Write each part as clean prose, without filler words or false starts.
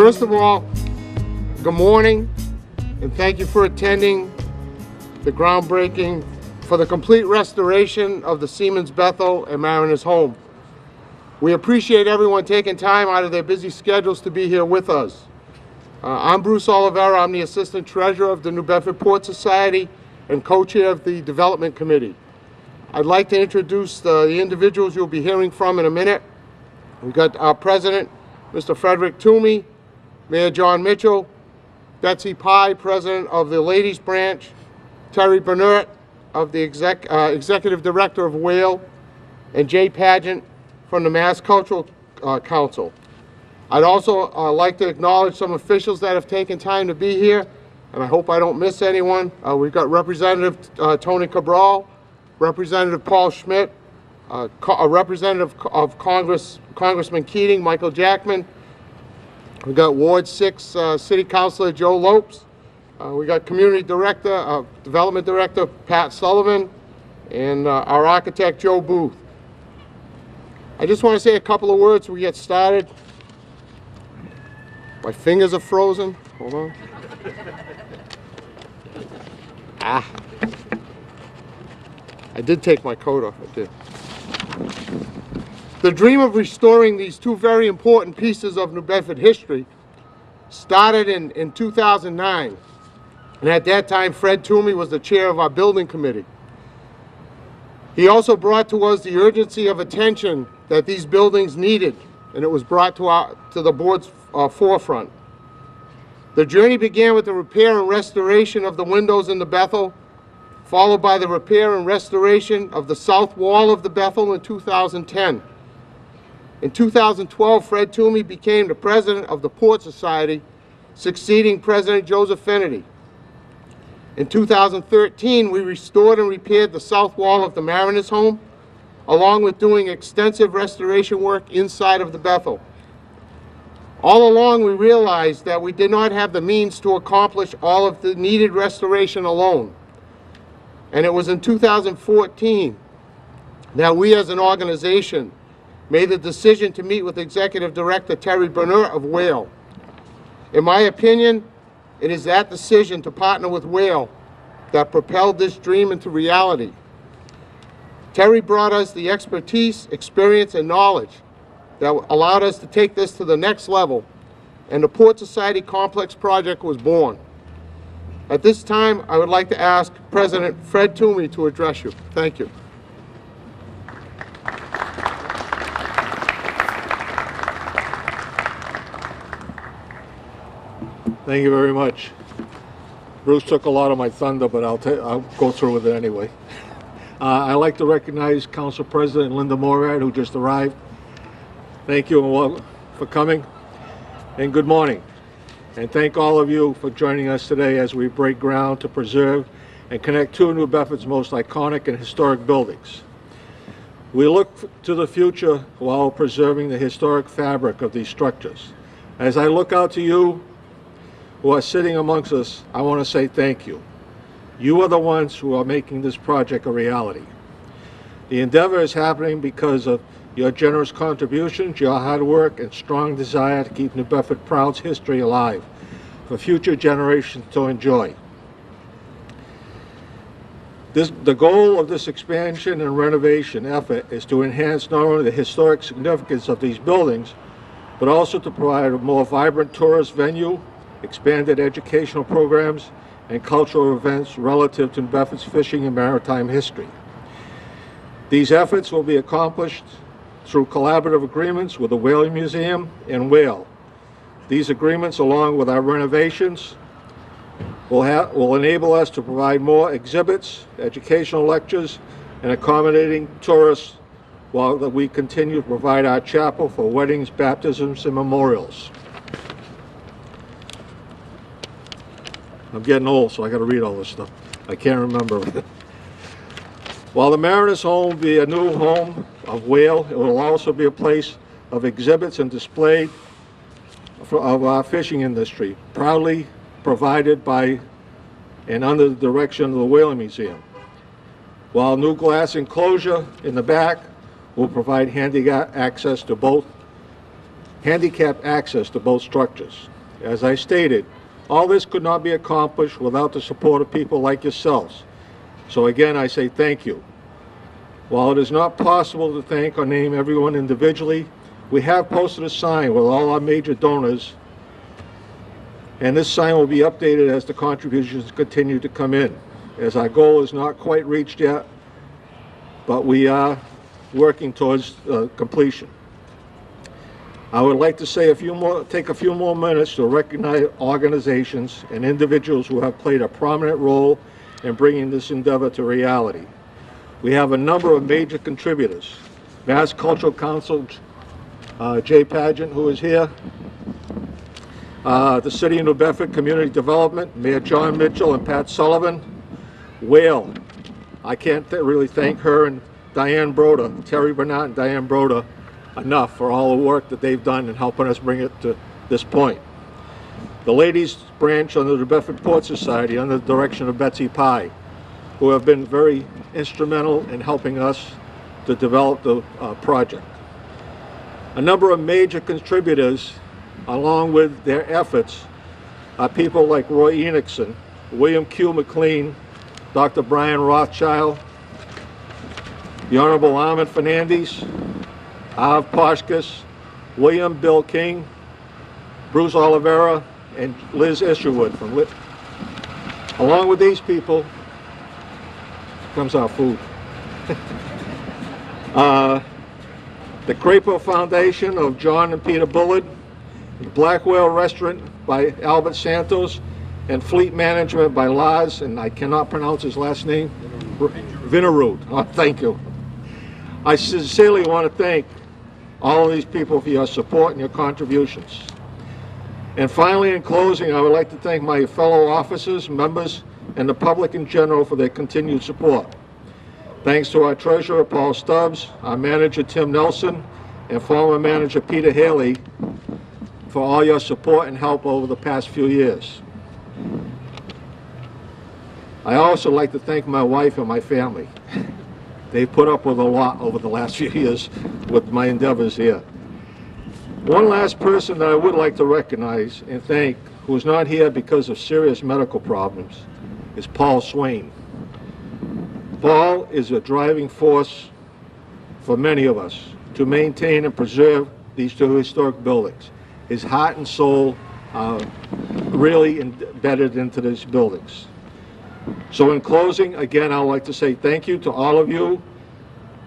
First of all, good morning, and thank you for attending the groundbreaking for the complete restoration of the Seamen's Bethel and Mariners home. We appreciate everyone taking time out of their busy schedules to be here with us. I'm Bruce Olivera. I'm the Assistant Treasurer of the New Bedford Port Society and co-chair of the Development Committee. I'd like to introduce the individuals you'll be hearing from in a minute. We've got our President, Mr. Frederick Toomey, Mayor Jon Mitchell, Betsy Pye, President of the Ladies Branch, Terry Burnett of the Executive Director of Whale, and Jay Pageant from the Mass Cultural Council. I'd also like to acknowledge some officials that have taken time to be here, and I hope I don't miss anyone. We've got Representative Tony Cabral, Representative Paul Schmidt, a representative of Congressman Keating, Michael Jackman. We got Ward 6 City Councilor Joe Lopes. We got Community Director, Development Director Pat Sullivan, and our architect Joe Booth. I just want to say a couple of words before we get started. My fingers are frozen. Hold on. I did take my coat off. I did. The dream of restoring these two very important pieces of New Bedford history started in 2009. And at that time, Fred Toomey was the chair of our building committee. He also brought to us the urgency of attention that these buildings needed, and it was brought to the board's forefront. The journey began with the repair and restoration of the windows in the Bethel, followed by the repair and restoration of the south wall of the Bethel in 2010. In 2012, Fred Toomey became the president of the Port Society, succeeding President Joseph Finnerty. In 2013, we restored and repaired the south wall of the Mariners home, along with doing extensive restoration work inside of the Bethel. All along, we realized that we did not have the means to accomplish all of the needed restoration alone. And it was in 2014 that we as an organization made the decision to meet with Executive Director Terry Burnett of Whale. In my opinion, it is that decision to partner with Whale that propelled this dream into reality. Terry brought us the expertise, experience, and knowledge that allowed us to take this to the next level, and the Port Society Complex project was born. At this time, I would like to ask President Fred Toomey to address you. Thank you. Thank you very much. Bruce took a lot of my thunder, but I'll go through with it anyway. I'd like to recognize Council President Linda Morad, who just arrived. Thank you for coming, and good morning. And thank all of you for joining us today as we break ground to preserve and connect two of New Bedford's most iconic and historic buildings. We look to the future while preserving the historic fabric of these structures. As I look out to you who are sitting amongst us, I want to say thank you. You are the ones who are making this project a reality. The endeavor is happening because of your generous contributions, your hard work, and strong desire to keep New Bedford Proud's history alive for future generations to enjoy. The goal of this expansion and renovation effort is to enhance not only the historic significance of these buildings, but also to provide a more vibrant tourist venue, expanded educational programs, and cultural events relative to New Bedford's fishing and maritime history. These efforts will be accomplished through collaborative agreements with the Whaling Museum and Whale. These agreements, along with our renovations, will enable us to provide more exhibits, educational lectures, and accommodating tourists while we continue to provide our chapel for weddings, baptisms, and memorials. I'm getting old, so I got to read all this stuff. I can't remember. While the Mariners' home will be a new home of Whale, it will also be a place of exhibits and display of our fishing industry, proudly provided by and under the direction of the Whaling Museum. While new glass enclosure in the back will provide handy access to both handicap access to both structures. As I stated, all this could not be accomplished without the support of people like yourselves. So again, I say thank you. While it is not possible to thank or name everyone individually, we have posted a sign with all our major donors, and this sign will be updated as the contributions continue to come in, as our goal is not quite reached yet, but we are working towards completion. I would like to say take a few more minutes to recognize organizations and individuals who have played a prominent role in bringing this endeavor to reality. We have a number of major contributors. Mass Cultural Council, Jay Pageant, who is here. The City of New Bedford Community Development, Mayor Jon Mitchell and Pat Sullivan. Whale, I can't really thank her and Diane Broda, Terry Burnett and Diane Broda, enough for all the work that they've done in helping us bring it to this point. The ladies branch under the Bedford Port Society under the direction of Betsy Pye, who have been very instrumental in helping us to develop the project. A number of major contributors, along with their efforts, are people like Roy Enochson, William Q. McLean, Dr. Brian Rothschild, the Honorable Ahmed Fernandez, Av Poshkas, William Bill King, Bruce Oliveira, and Liz Isherwood from Along with these people comes our food. The Crapo Foundation of John and Peter Bullard, the Black Whale Restaurant by Albert Santos, and Fleet Management by Lars, and I cannot pronounce his last name, Vinarud. Oh, thank you. I sincerely want to thank all of these people for your support and your contributions. And finally, in closing, I would like to thank my fellow officers, members, and the public in general for their continued support. Thanks to our treasurer, Paul Stubbs, our manager, Tim Nelson, and former manager, Peter Haley, for all your support and help over the past few years. I also like to thank my wife and my family. They put up with a lot over the last few years with my endeavors here. One last person that I would like to recognize and thank, who is not here because of serious medical problems, is Paul Swain. Paul is a driving force for many of us to maintain and preserve these two historic buildings. His heart and soul are really embedded into these buildings. So in closing, again, I would like to say thank you to all of you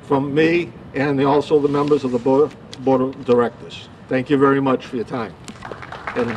from me and also the members of the Board of Directors. Thank you very much for your time. And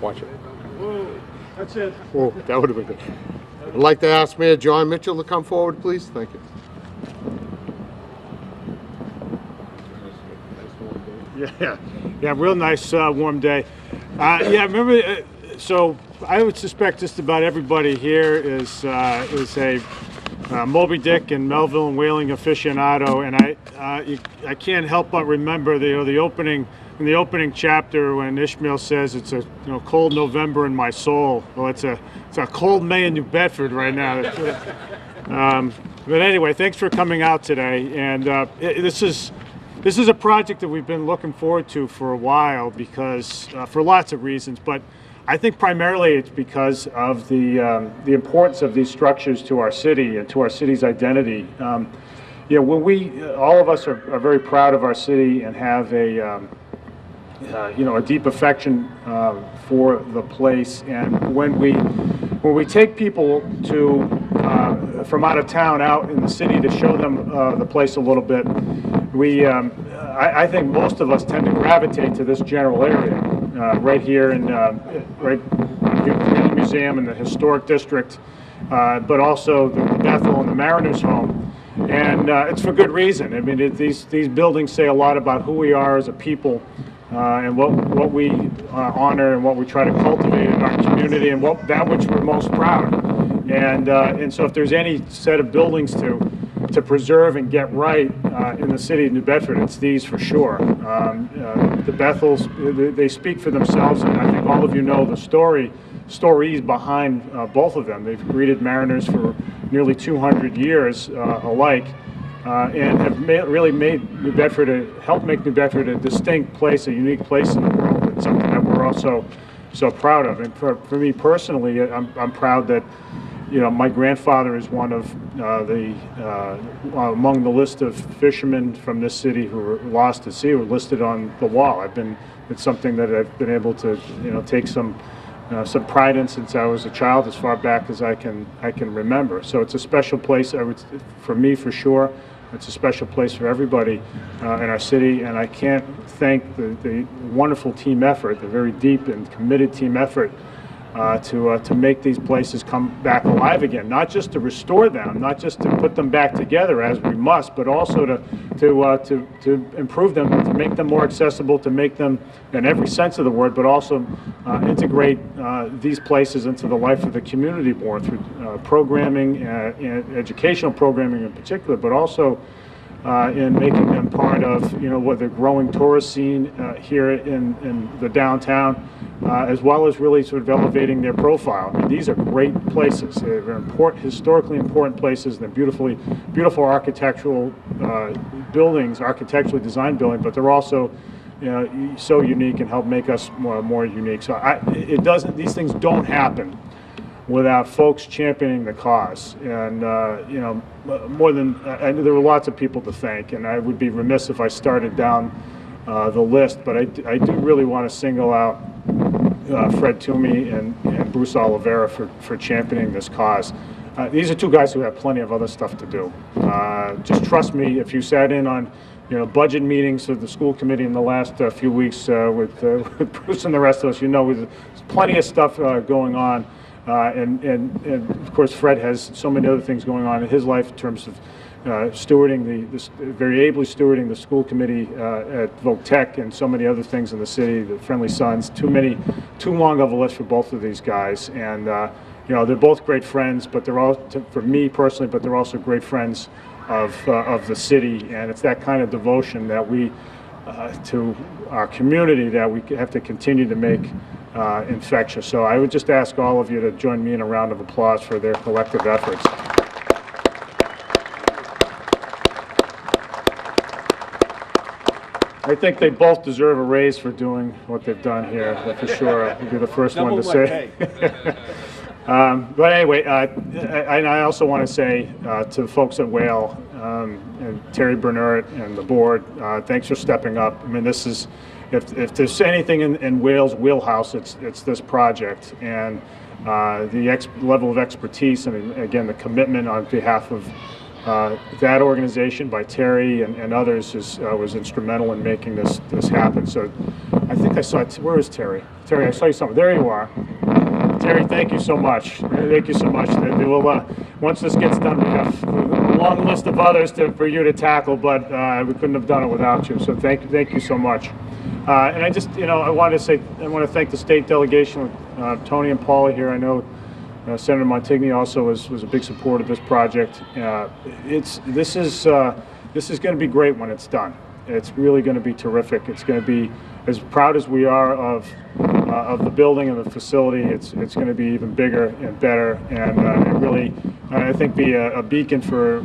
watch it. Whoa, that's it. Whoa, that would have been good. I'd like to ask Mayor Jon Mitchell to come forward, please. Thank you. Yeah, real nice warm day. Yeah, remember, so I would suspect just about everybody here is a Moby Dick and Melville and Whaling aficionado, and I can't help but remember the opening in the opening chapter when Ishmael says it's a cold November in my soul. Well, it's a cold May in New Bedford right now. But anyway, thanks for coming out today, and this is a project that we've been looking forward to for a while because for lots of reasons, but I think primarily it's because of the importance of these structures to our city and to our city's identity. When all of us are very proud of our city and have a deep affection for the place, and when we take people from out of town out in the city to show them the place a little bit, I think most of us tend to gravitate to this general area, right here in the museum and the historic district, but also the Bethel and the Mariners' Home, and it's for good reason. I mean, these buildings say a lot about who we are as a people, and what we honor and what we try to cultivate in our community, and that which we're most proud of. And so if there's any set of buildings to preserve and get right in the city of New Bedford, it's these for sure. The Bethels, they speak for themselves, and I think all of you know the stories behind both of them. They've greeted mariners for nearly 200 years alike, and have really made New Bedford, helped make New Bedford a distinct place, a unique place in the world. It's something that we're also so proud of. And for me personally, I'm proud that, you know, my grandfather is one of among the list of fishermen from this city who were lost at sea, who were listed on the wall. It's something that I've been able to, you know, take some pride in since I was a child, as far back as I can remember. So it's a special place, for me for sure. It's a special place for everybody in our city, and I can't thank the wonderful team effort, the very deep and committed team effort to make these places come back alive again. Not just to restore them, not just to put them back together as we must, but also to improve them, to make them more accessible, to make them, in every sense of the word, but also integrate these places into the life of the community more through programming, and educational programming in particular, but also in making them part of, you know, what the growing tourist scene here in the downtown, as well as really sort of elevating their profile. I mean, these are great places. They're important, historically important places. They're beautiful architectural buildings, architecturally designed buildings, but they're also, you know, so unique and help make us more unique. So these things don't happen without folks championing the cause. And you know, there were lots of people to thank, and I would be remiss if I started down the list, but I do really want to single out Fred Toomey and Bruce Oliveira for championing this cause. These are two guys who have plenty of other stuff to do. Just trust me, if you sat in on, you know, budget meetings of the school committee in the last few weeks with Bruce and the rest of us, you know, there's plenty of stuff going on. And of course, Fred has so many other things going on in his life in terms of very ably stewarding the school committee at Voc Tech and so many other things in the city, the Friendly Sons. Too long of a list for both of these guys. And you know, they're both great friends, but they're all, for me personally, but they're also great friends of the city. And it's that kind of devotion that we to our community that we have to continue to make infectious. So I would just ask all of you to join me in a round of applause for their collective efforts. I think they both deserve a raise for doing what they've done here, for sure. I'll be the first one to say. But anyway, I also want to say to the folks at Whale and Terry Bernert and the board, thanks for stepping up. I mean, this is, if there's anything in Whale's wheelhouse, it's this project, and the level of expertise and again the commitment on behalf of that organization by Terry and others was instrumental in making this happen. So I think I saw, where is Terry? Terry, I saw you somewhere. There you are. Terry, thank you so much. Thank you so much. Once this gets done, we have a long list of others for you to tackle, but we couldn't have done it without you. So thank you so much. And I just, you know, I want to thank the state delegation, Tony and Paula here. I know Senator Montigny also was a big supporter of this project. This is going to be great when it's done. It's really going to be terrific. It's going to be, as proud as we are of the building and the facility, it's going to be even bigger and better, and really, I think, be a beacon for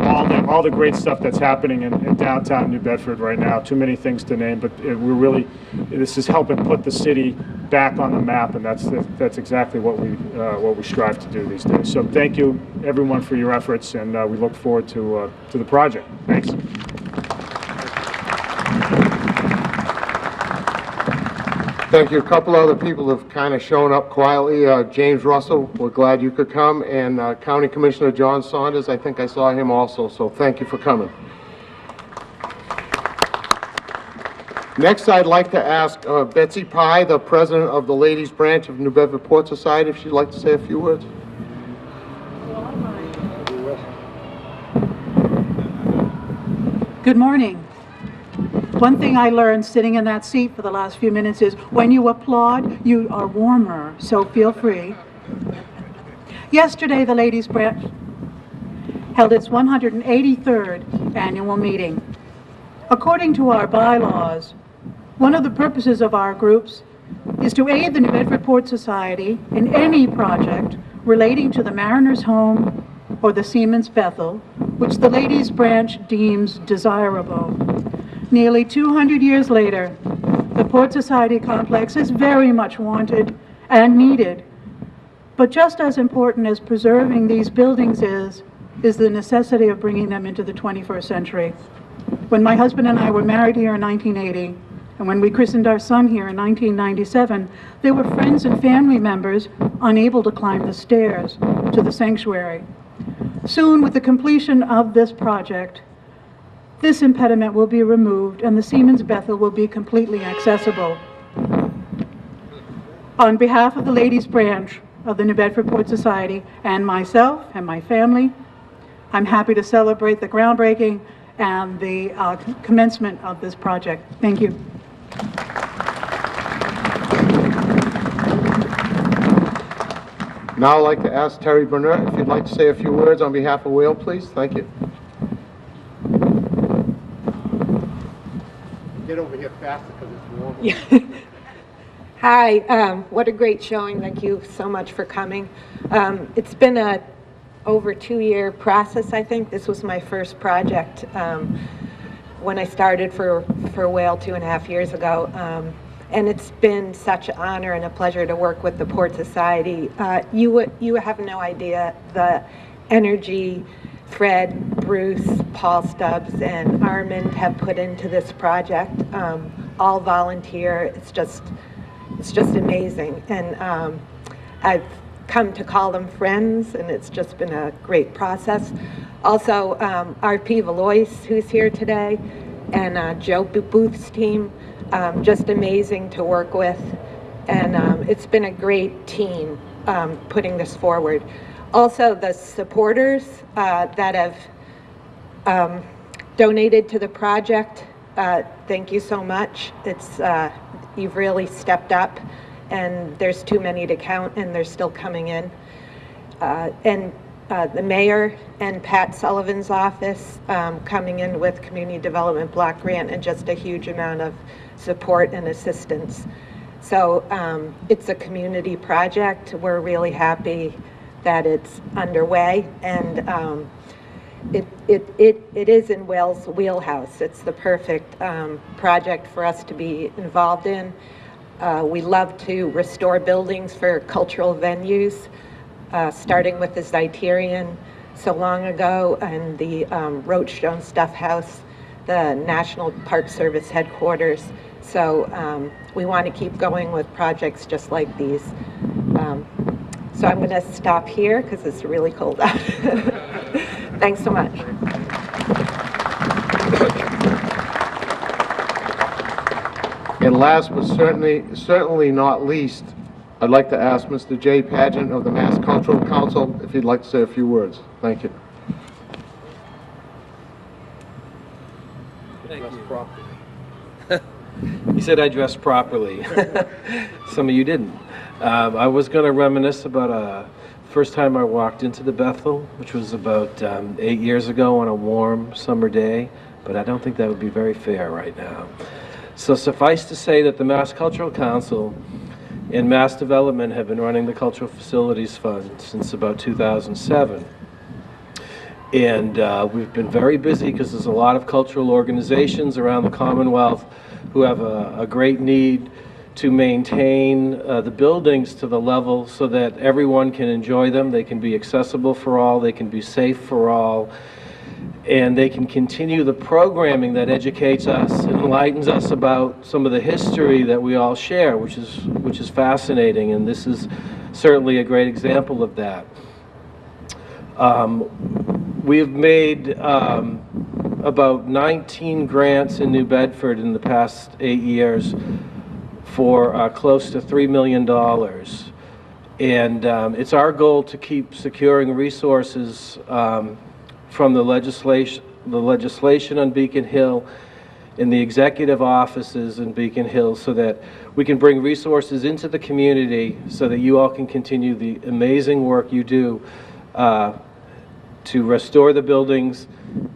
all the great stuff that's happening in downtown New Bedford right now. Too many things to name, but this is helping put the city back on the map, and that's exactly what we strive to do these days. So thank you, everyone, for your efforts, and we look forward to the project. Thanks. Thank you. A couple other people have kind of shown up quietly. James Russell, we're glad you could come, and County Commissioner John Saunders, I think I saw him also, so thank you for coming. Next, I'd like to ask Betsy Pye, the president of the Ladies Branch of New Bedford Port Society, if she'd like to say a few words. Good morning. One thing I learned sitting in that seat for the last few minutes is when you applaud, you are warmer, so feel free. Yesterday, the Ladies Branch held its 183rd annual meeting. According to our bylaws, one of the purposes of our groups is to aid the New Bedford Port Society in any project relating to the Mariners' Home or the Seamen's Bethel which the Ladies' Branch deems desirable. Nearly 200 years later, the Port Society complex is very much wanted and needed. But just as important as preserving these buildings is the necessity of bringing them into the 21st century. When my husband and I were married here in 1980, and when we christened our son here in 1997, there were friends and family members unable to climb the stairs to the sanctuary. Soon, with the completion of this project, this impediment will be removed and the Siemens Bethel will be completely accessible. On behalf of the Ladies' Branch of the New Bedford Port Society and myself and my family, I'm happy to celebrate the groundbreaking and the commencement of this project. Thank you. Now I'd like to ask Terry Burnett if you'd like to say a few words on behalf of Whale, please. Thank you. Get over here faster because it's warm. Hi, what a great showing. Thank you so much for coming. It's been a over 2-year process, I think. This was my first project when I started for Whale 2.5 years ago. And it's been such an honor and a pleasure to work with the Port Society. You have no idea the energy Fred, Bruce, Paul Stubbs, and Armand have put into this project. All volunteer. It's just amazing. And I've come to call them friends, and it's just been a great process. Also, R.P. Valois, who's here today, and Joe Booth's team, just amazing to work with. And it's been a great team putting this forward. Also, the supporters that have donated to the project, thank you so much. It's you've really stepped up, and there's too many to count, and they're still coming in. And the mayor and Pat Sullivan's office coming in with community development block grant and just a huge amount of support and assistance. So it's a community project. We're really happy that it's underway, and it is in Whale's wheelhouse. It's the perfect project for us to be involved in. We love to restore buildings for cultural venues, starting with the Zeiterion so long ago, and the Roachstone Stuff House, the National Park Service headquarters. So we want to keep going with projects just like these. So I'm going to stop here because it's really cold out. Thanks so much. And last but certainly not least, I'd like to ask Mr. Jay Pageant of the Mass Cultural Council if he'd like to say a few words. Thank you. Thank you. You said I dressed properly. Some of you didn't. I was going to reminisce about first time I walked into the Bethel, which was about 8 years ago on a warm summer day, but I don't think that would be very fair right now. So suffice to say that the Mass Cultural Council and Mass Development have been running the Cultural Facilities Fund since about 2007. And we've been very busy because there's a lot of cultural organizations around the Commonwealth who have a great need to maintain the buildings to the level so that everyone can enjoy them. They can be accessible for all, they can be safe for all, and they can continue the programming that educates us and enlightens us about some of the history that we all share, which is fascinating, and this is certainly a great example of that. We've made about 19 grants in New Bedford in the past 8 years for close to $3 million. And it's our goal to keep securing resources from the legislation on Beacon Hill in the executive offices in Beacon Hill so that we can bring resources into the community so that you all can continue the amazing work you do to restore the buildings.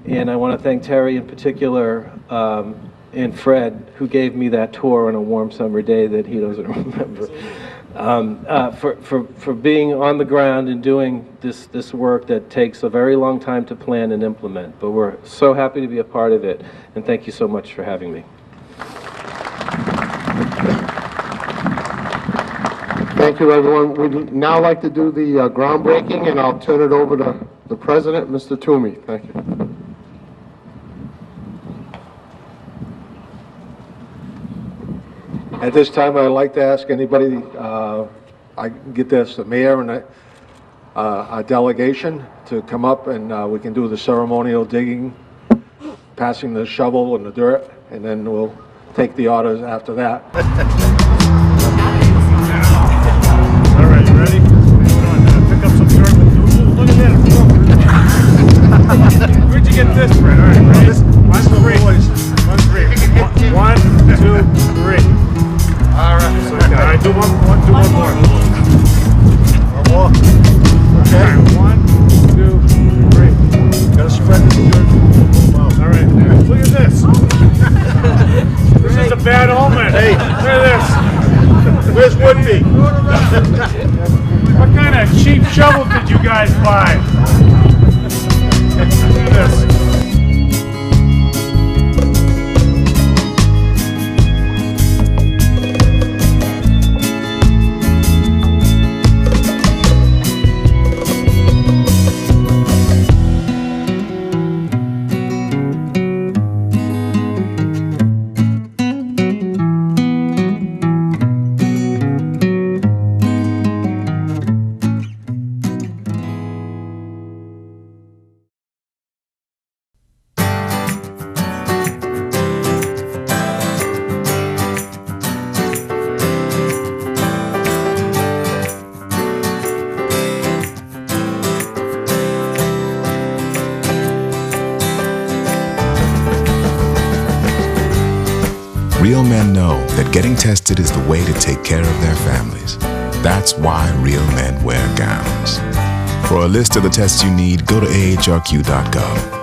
And I want to thank Terry in particular and Fred, who gave me that tour on a warm summer day that he doesn't remember. for being on the ground and doing this work that takes a very long time to plan and implement. But we're so happy to be a part of it, and thank you so much for having me. Thank you, everyone. We'd now like to do the groundbreaking, and I'll turn it over to the president, Mr. Toomey. Thank you. At this time, I'd like to ask anybody, I get this, the mayor and a delegation to come up, and we can do the ceremonial digging, passing the shovel and the dirt, and then we'll take the orders after that. All right, you ready? Pick up some dirt. Ooh, look at that. Where'd you get this, Fred? All right, ready? 1, 3. 1, 3. 1, 2, 3. All right. All right, do one more. One more. Okay. All right, 1, 2, 3. Gotta spread the dirt. All right, look at this. This is a bad omen. Hey, look at this. Where's Woodby? What kind of cheap shovel did you guys buy? Look at this. Real men know that getting tested is the way to take care of their families. That's why real men wear gowns. For a list of the tests you need, go to ahrq.gov.